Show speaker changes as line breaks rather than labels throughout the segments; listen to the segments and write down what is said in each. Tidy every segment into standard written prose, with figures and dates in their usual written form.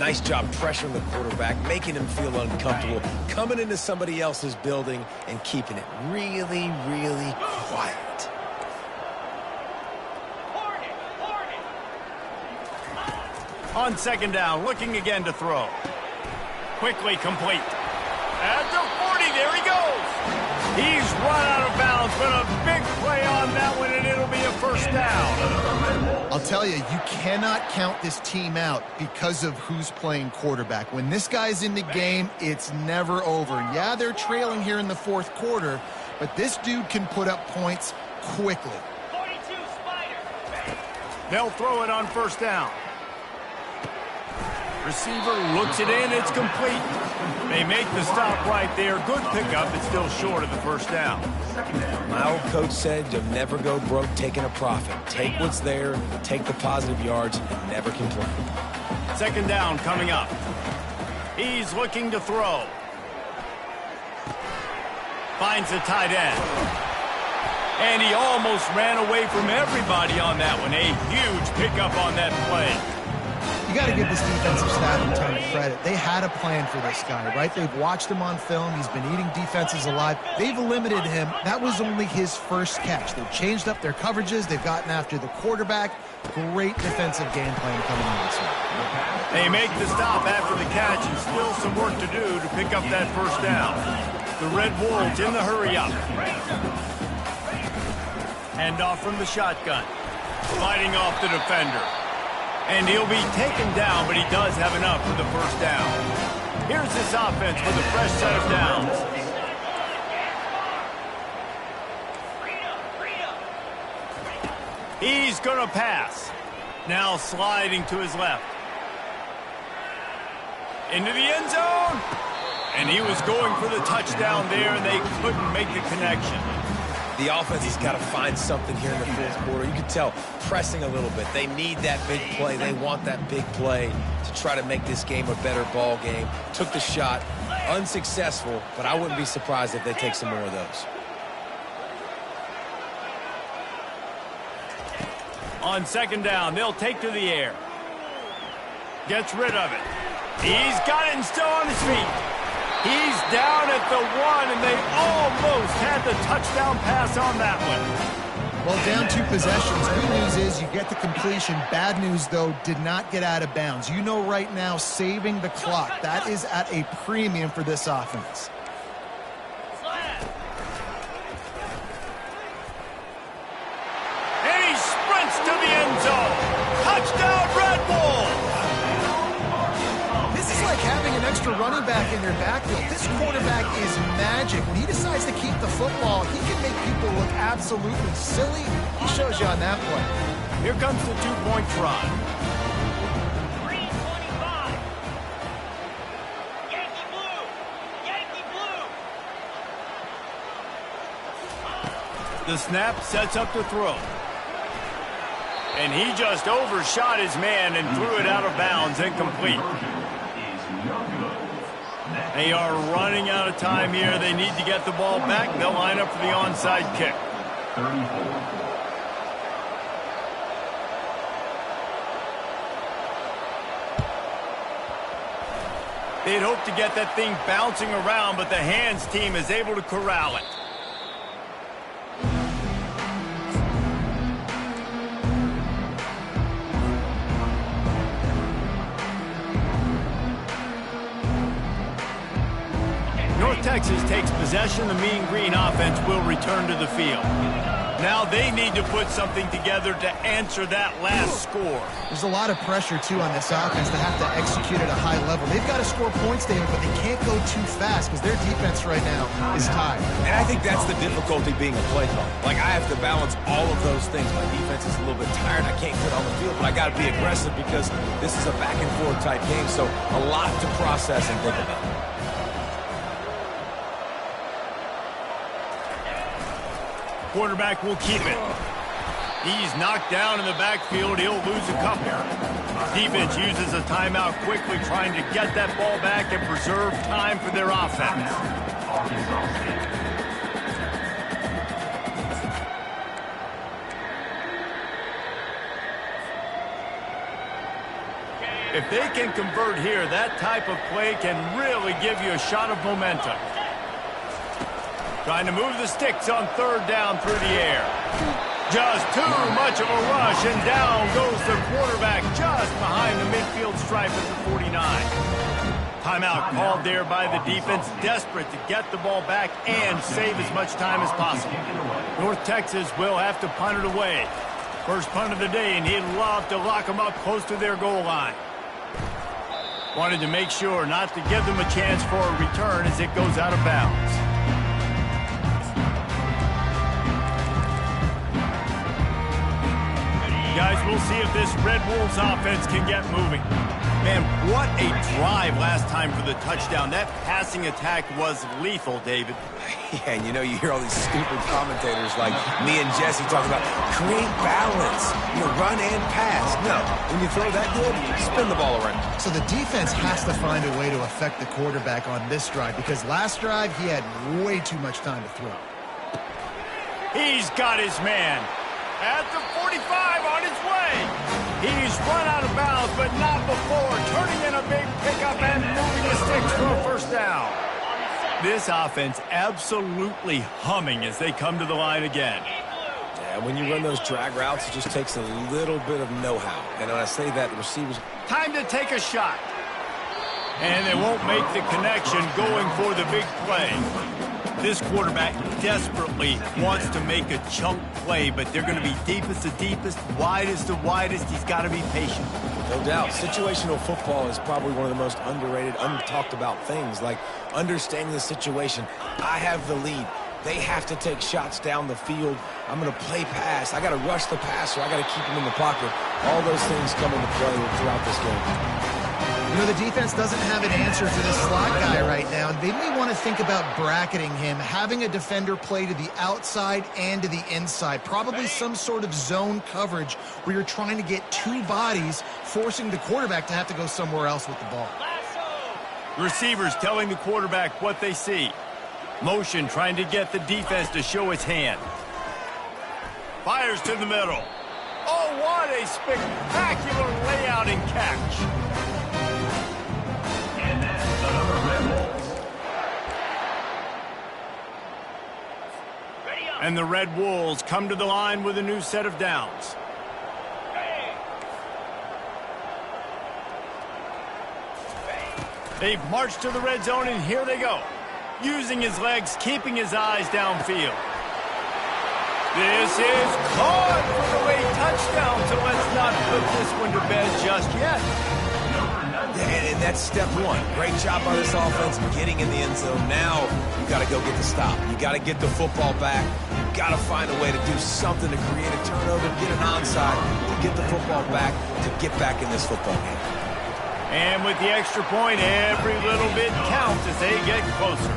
Nice job pressuring the quarterback, making him feel uncomfortable, coming into somebody else's building and keeping it really, really quiet.
On second down, looking again to throw. Quickly complete. At the 40, there he goes. He's run out of bounds, but a big play on that one, and it'll be a first down.
I'll tell you, you cannot count this team out because of who's playing quarterback. When this guy's in the game, it's never over. Yeah, they're trailing here in the fourth quarter, but this dude can put up points quickly.
42 Spider. They'll throw it on first down. Receiver looks it in, it's complete. They make the stop right there. Good pickup, it's still short of the first down.
My old coach said you'll never go broke taking a profit. Take what's there, take the positive yards, and never complain.
Second down coming up. He's looking to throw. Finds a tight end. And he almost ran away from everybody on that one. A huge pickup on that play.
You got to give this defensive staff a ton of credit. They had a plan for this guy, right? They've watched him on film. He's been eating defenses alive. They've limited him. That was only his first catch. They've changed up their coverages. They've gotten after the quarterback. Great defensive game plan coming in this one.
They make the stop after the catch, and still some work to do to pick up that first down. The Red Wolves in the hurry up. Hand off from the shotgun. Fighting off the defender. And he'll be taken down, but he does have enough for the first down. Here's this offense with a fresh set of downs. He's going to pass. Now sliding to his left. Into the end zone. And he was going for the touchdown there, and they couldn't make the connection.
The offense has got to find something here in the fourth quarter. You can tell pressing a little bit. They need that big play. They want that big play to try to make this game a better ball game. Took the shot, unsuccessful, but I wouldn't be surprised if they take some more of those.
On second down, they'll take to the air. Gets rid of it. He's got it and still on his feet. He's down at the 1, and they almost had the touchdown pass on that one.
Well, down 2 possessions. Good news is you get the completion. Bad news, though, did not get out of bounds. You know right now, saving the clock. That is at a premium for this offense.
And he sprints to the end zone. Touchdown, Red Bull!
This is like having an extra running back in your backfield. This quarterback is magic. When he decides to keep the football, he can make people look absolutely silly. He shows you on that play.
Here comes the 2-point try.
325. Yankee blue. Yankee blue.
The snap sets up to throw. And he just overshot his man and threw it out of bounds, incomplete. They are running out of time here. They need to get the ball back. They'll line up for the onside kick.
34.
They'd hoped to get that thing bouncing around, but the hands team is able to corral it. North Texas takes possession. The Mean Green offense will return to the field. Now they need to put something together to answer that last score.
There's a lot of pressure, too, on this offense to have to execute at a high level. They've got to score points, David, but they can't go too fast because their defense right now is tired.
And I think that's the difficulty being a play caller. Like, I have to balance all of those things. My defense is a little bit tired. I can't get on the field, but I got to be aggressive because this is a back-and-forth type game, so a lot to process and think about.
Quarterback will keep it. He's knocked down in the backfield. He'll lose a couple. Defense uses a timeout quickly, trying to get that ball back and preserve time for their offense. If they can convert here, that type of play can really give you a shot of momentum. Trying to move the sticks on third down through the air. Just too much of a rush, and down goes the quarterback just behind the midfield stripe at the 49. Timeout called there by the defense, desperate to get the ball back and save as much time as possible. North Texas will have to punt it away. First punt of the day, and he'd love to lock them up close to their goal line. Wanted to make sure not to give them a chance for a return as it goes out of bounds. Guys, we'll see if this Red Wolves offense can get moving. Man, what a drive last time for the touchdown. That passing attack was lethal, David.
Yeah, and you hear all these stupid commentators like me and Jesse talking about create balance, run and pass. No, when you throw that good, spin the ball around.
So the defense has to find a way to affect the quarterback on this drive because last drive he had way too much time to throw.
He's got his man. At the 45 on his way. He's run out of bounds, but not before. Turning in a big pickup and moving the sticks for a first down. This offense absolutely humming as they come to the line again.
Yeah, when you run those drag routes, it just takes a little bit of know-how. And when I say that, the receivers...
Time to take a shot. And they won't make the connection going for the big play. This quarterback desperately wants to make a chunk play, but they're going to be deepest to deepest, widest to widest. He's got to be patient.
No doubt. Situational football is probably one of the most underrated, untalked about things, like understanding the situation. I have the lead. They have to take shots down the field. I'm going to play pass. I got to rush the passer. I got to keep him in the pocket. All those things come into play throughout this game.
The defense doesn't have an answer for this slot guy right now, and they may want to think about bracketing him, having a defender play to the outside and to the inside, probably some sort of zone coverage where you're trying to get two bodies, forcing the quarterback to have to go somewhere else with the ball.
Receivers telling the quarterback what they see. Motion trying to get the defense to show its hand. Fires to the middle. Oh, what a spectacular layout and catch. And the Red Wolves come to the line with a new set of downs. They've marched to the red zone, and here they go. Using his legs, keeping his eyes downfield. This is caught for the late touchdown, so let's not put this one to bed just yet.
And that's step one. Great job by this offense getting in the end zone. Now you got to go get the stop. You got to get the football back. You got to find a way to do something to create a turnover, get an onside, to get the football back, to get back in this football game.
And with the extra point, every little bit counts as they get closer.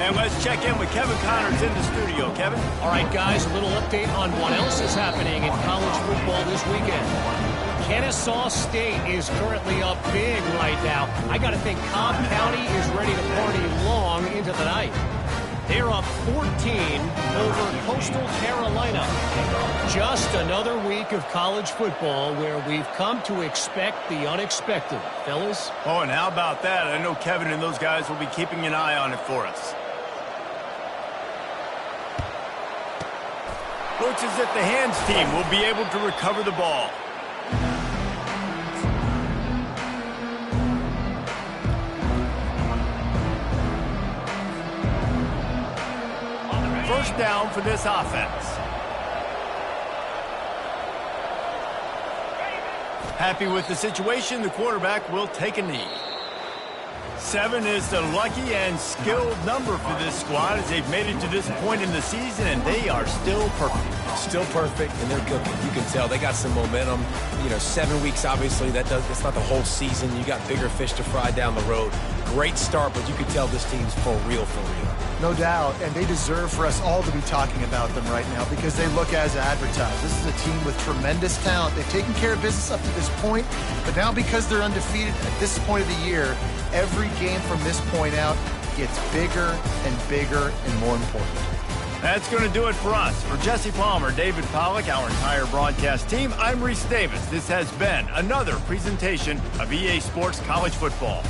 And let's check in with Kevin Connors in the studio. Kevin?
All right, guys, a little update on what else is happening in college football this weekend. Kennesaw State is currently up big right now. I got to think Cobb County is ready to party long into the night. They're up 14 over Coastal Carolina. Just another week of college football where we've come to expect the unexpected. Fellas?
Oh, and how about that? I know Kevin and those guys will be keeping an eye on it for us. Looks as if the hands team will be able to recover the ball. First down for this offense. Happy with the situation, the quarterback will take a knee. 7 is the lucky and skilled number for this squad as they've made it to this point in the season, and they are still perfect.
Still perfect, and they're cooking. You can tell they got some momentum. 7 weeks, obviously, it's not the whole season. You got bigger fish to fry down the road. Great start, but you can tell this team's for real, for real.
No doubt, and they deserve for us all to be talking about them right now because they look as advertised. This is a team with tremendous talent. They've taken care of business up to this point, but now because they're undefeated at this point of the year, every game from this point out gets bigger and bigger and more important.
That's going to do it for us. For Jesse Palmer, David Pollack, our entire broadcast team, I'm Reese Davis. This has been another presentation of EA Sports College Football.